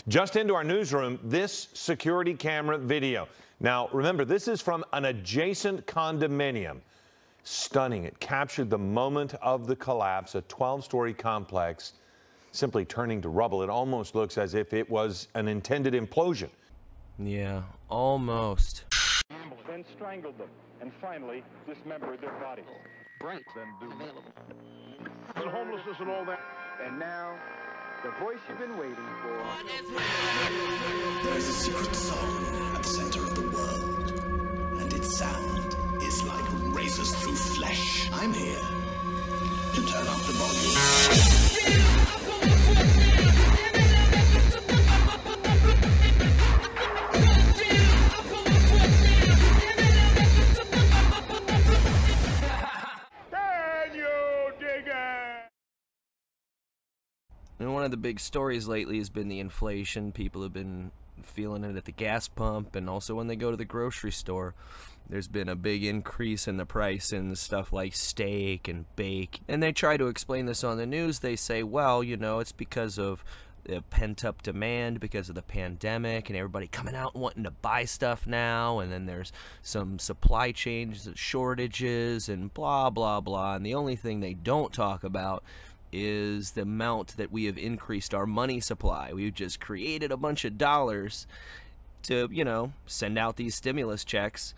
Just into our newsroom, this security camera video. Now, remember, this is from an adjacent condominium. Stunning. It captured the moment of the collapse, a 12-story complex simply turning to rubble. It almost looks as if it was an intended implosion. Yeah, almost. Then strangled them, and finally dismembered their bodies. Bright. Then and homelessness and all that. And now, the voice you've been waiting for. There is a secret song at the center of the world, and its sound is like razors through flesh. I'm here to turn up the volume. And one of the big stories lately has been the inflation. People have been feeling it at the gas pump, and also when they go to the grocery store. There's been a big increase in the price in stuff like steak and bake. And they try to explain this on the news. They say, well, you know, it's because of pent-up demand because of the pandemic and everybody coming out and wanting to buy stuff now, and then there's some supply chain shortages and blah, blah, blah. And the only thing they don't talk about is the amount that we have increased our money supply. We've just created a bunch of dollars to, you know, send out these stimulus checks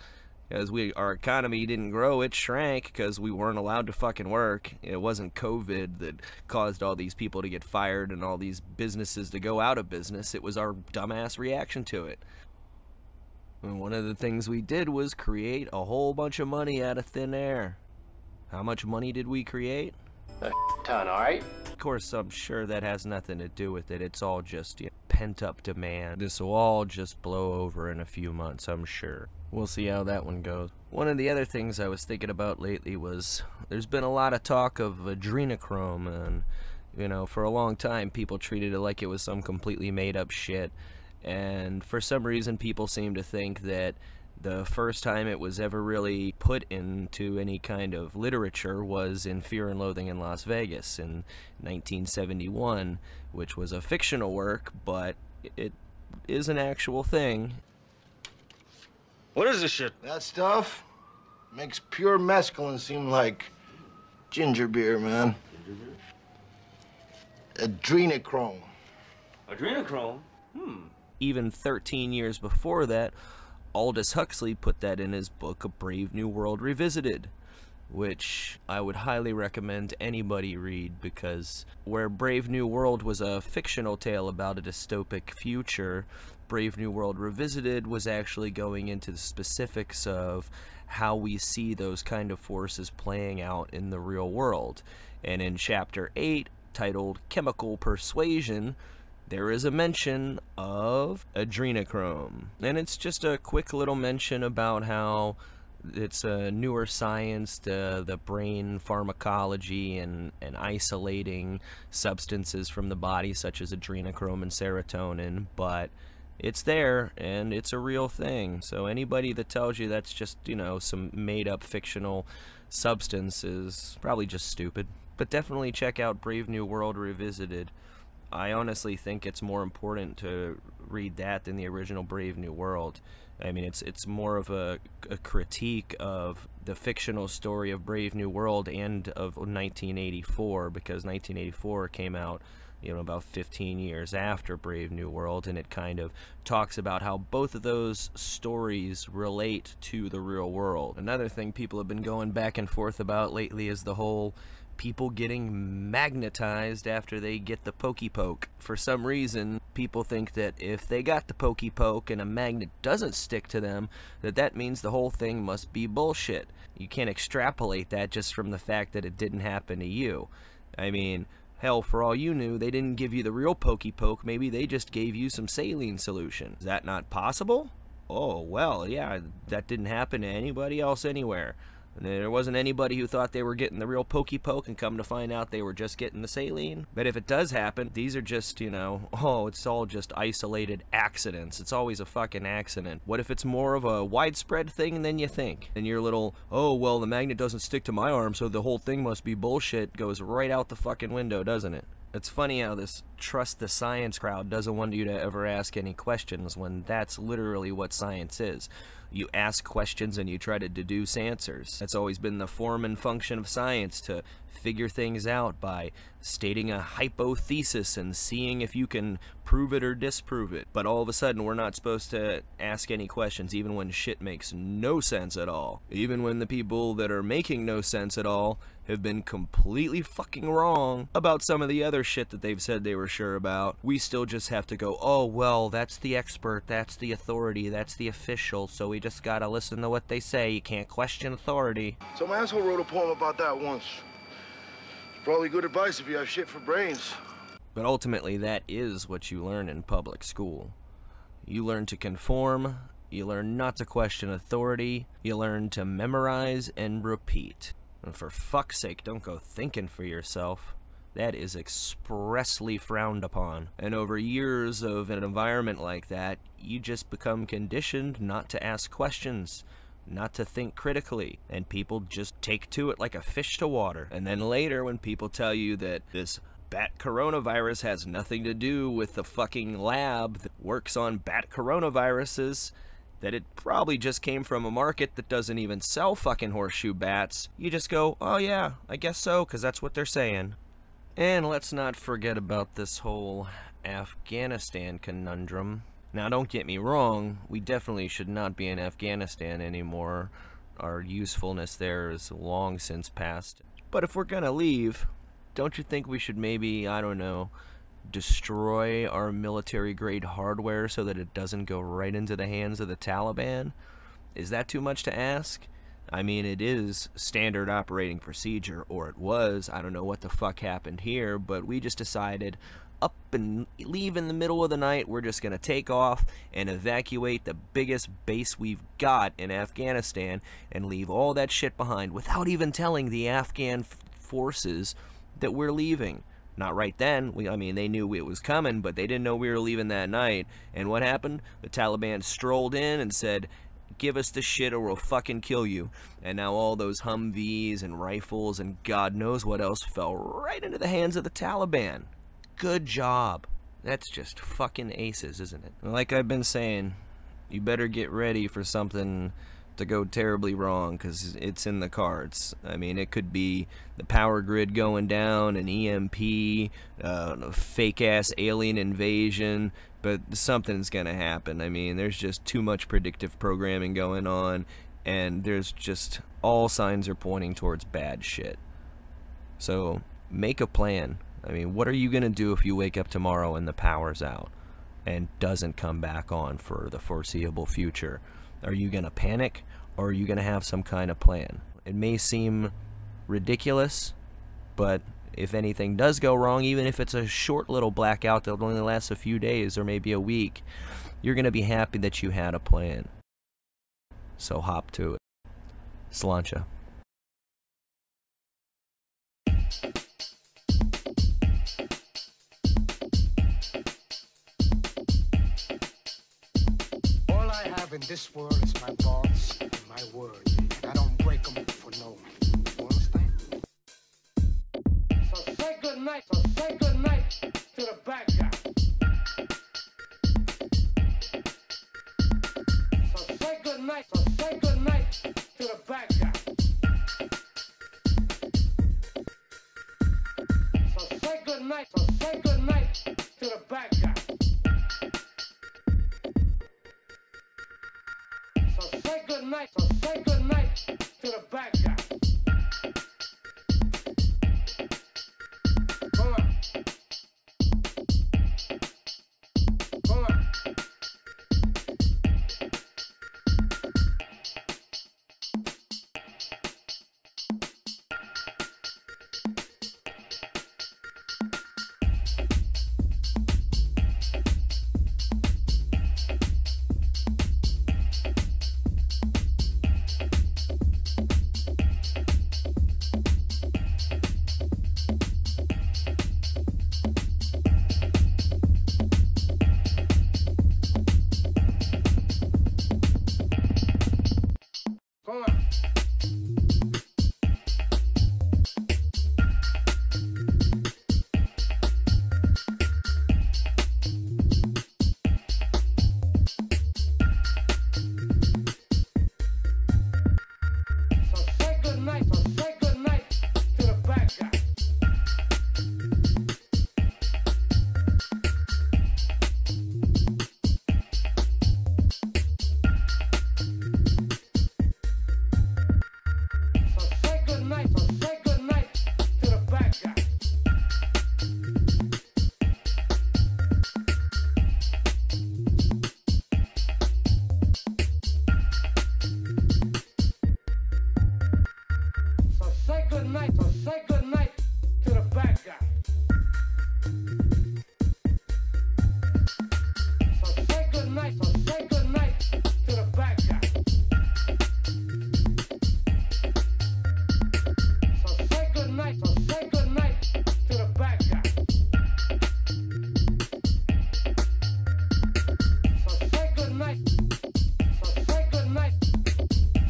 because our economy didn't grow, it shrank because we weren't allowed to fucking work. It wasn't COVID that caused all these people to get fired and all these businesses to go out of business. It was our dumbass reaction to it. And one of the things we did was create a whole bunch of money out of thin air. How much money did we create? A ton, alright? Of course, I'm sure that has nothing to do with it. It's all just, you know, pent-up demand. This will all just blow over in a few months, I'm sure. We'll see how that one goes. One of the other things I was thinking about lately was there's been a lot of talk of adrenochrome, and, you know, for a long time people treated it like it was some completely made-up shit. And for some reason people seem to think that the first time it was ever really put into any kind of literature was in Fear and Loathing in Las Vegas in 1971, which was a fictional work, but it is an actual thing. What is this shit? That stuff makes pure mescaline seem like ginger beer, man. Adrenochrome. Adrenochrome? Even 13 years before that, Aldous Huxley put that in his book, A Brave New World Revisited, which I would highly recommend anybody read, because where Brave New World was a fictional tale about a dystopic future, Brave New World Revisited was actually going into the specifics of how we see those kind of forces playing out in the real world. And in Chapter 8, titled Chemical Persuasion, there is a mention of adrenochrome. And it's just a quick little mention about how it's a newer science, the brain pharmacology and isolating substances from the body such as adrenochrome and serotonin, but it's there and it's a real thing. So anybody that tells you that's just, you know, some made-up fictional substance is probably just stupid. But definitely check out Brave New World Revisited. I honestly think it's more important to read that than the original Brave New World. I mean, it's more of a critique of the fictional story of Brave New World and of 1984, because 1984 came out, you know, about 15 years after Brave New World, and it kind of talks about how both of those stories relate to the real world. Another thing people have been going back and forth about lately is the whole people getting magnetized after they get the pokey poke. For some reason, people think that if they got the pokey poke and a magnet doesn't stick to them, that means the whole thing must be bullshit. You can't extrapolate that just from the fact that it didn't happen to you. I mean, hell, for all you knew, they didn't give you the real pokey poke. Maybe they just gave you some saline solution. Is that not possible? Oh, well, yeah, that didn't happen to anybody else anywhere. And there wasn't anybody who thought they were getting the real pokey poke and come to find out they were just getting the saline. But if it does happen, these are just, you know, oh, it's all just isolated accidents. It's always a fucking accident. What if it's more of a widespread thing than you think? And your little, oh, well, the magnet doesn't stick to my arm, so the whole thing must be bullshit, goes right out the fucking window, doesn't it? It's funny how this trust the science crowd doesn't want you to ever ask any questions when that's literally what science is. You ask questions and you try to deduce answers. That's always been the form and function of science, to figure things out by stating a hypothesis and seeing if you can prove it or disprove it. But all of a sudden, we're not supposed to ask any questions, even when shit makes no sense at all. Even when the people that are making no sense at all have been completely fucking wrong about some of the other shit that they've said they were sure about, we still just have to go, oh, well, that's the expert, that's the authority, that's the official, so we just gotta listen to what they say. You can't question authority. Some asshole wrote a poem about that once. Probably good advice if you have shit for brains. But ultimately, that is what you learn in public school. You learn to conform, you learn not to question authority, you learn to memorize and repeat. And for fuck's sake, don't go thinking for yourself. That is expressly frowned upon. And over years of an environment like that, you just become conditioned not to ask questions, not to think critically, and people just take to it like a fish to water. And then later, when people tell you that this bat coronavirus has nothing to do with the fucking lab that works on bat coronaviruses, that it probably just came from a market that doesn't even sell fucking horseshoe bats, you just go, oh yeah, I guess so, because that's what they're saying. And let's not forget about this whole Afghanistan conundrum. Now, don't get me wrong, we definitely should not be in Afghanistan anymore. Our usefulness there is long since past. But if we're gonna leave, don't you think we should maybe, I don't know, destroy our military-grade hardware so that it doesn't go right into the hands of the Taliban? Is that too much to ask? I mean, it is standard operating procedure, or it was. I don't know what the fuck happened here, but we just decided up and leave in the middle of the night. We're just going to take off and evacuate the biggest base we've got in Afghanistan and leave all that shit behind without even telling the Afghan forces that we're leaving. Not right then. I mean, they knew it was coming, but they didn't know we were leaving that night. And what happened? The Taliban strolled in and said, give us the shit or we'll fucking kill you. And now all those Humvees and rifles and God knows what else fell right into the hands of the Taliban. Good job. That's just fucking aces, isn't it? Like I've been saying, you better get ready for something to go terribly wrong, because it's in the cards. I mean, it could be the power grid going down, an EMP, fake-ass alien invasion, but something's gonna happen. I mean, there's just too much predictive programming going on, and there's just all signs are pointing towards bad shit. So make a plan. I mean, what are you gonna do if you wake up tomorrow and the power's out and doesn't come back on for the foreseeable future? Are you gonna panic, or are you gonna have some kind of plan? It may seem ridiculous, but if anything does go wrong, even if it's a short little blackout that only lasts a few days or maybe a week, you're gonna be happy that you had a plan. So hop to it. Sláinte. All I have in this world is my thoughts and my words, and I don't break them for no one. You understand? So say good night. So say good night to the bad guy. So say good night. So say good night to the bad guy. So say good night. So say good night to the bad guy. So say good night. So say good night to the bad guy. Come on. Come on. say good night to the bad guy. So say good night to the bad guy. So say good night to the bad guy. So say good night. So say good night.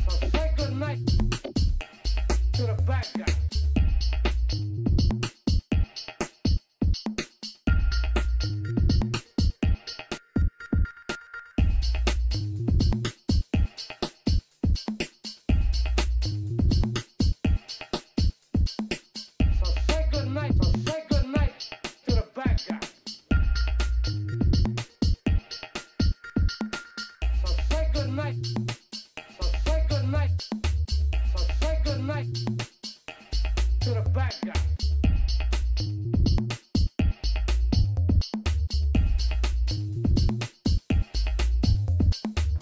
So say good night to the bad guy. So say good night to the bad guy. So say good night. So say good night. So say good night to the bad guy.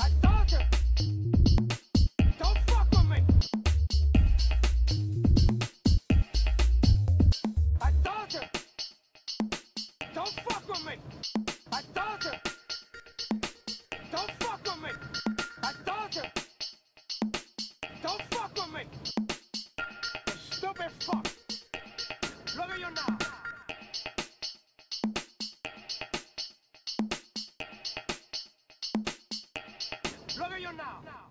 I told you, don't fuck with me. I told you, don't fuck with me. I told you, don't fuck with me. I told you, don't fuck with me. You stupid fuck. Look at you now. Look at you now.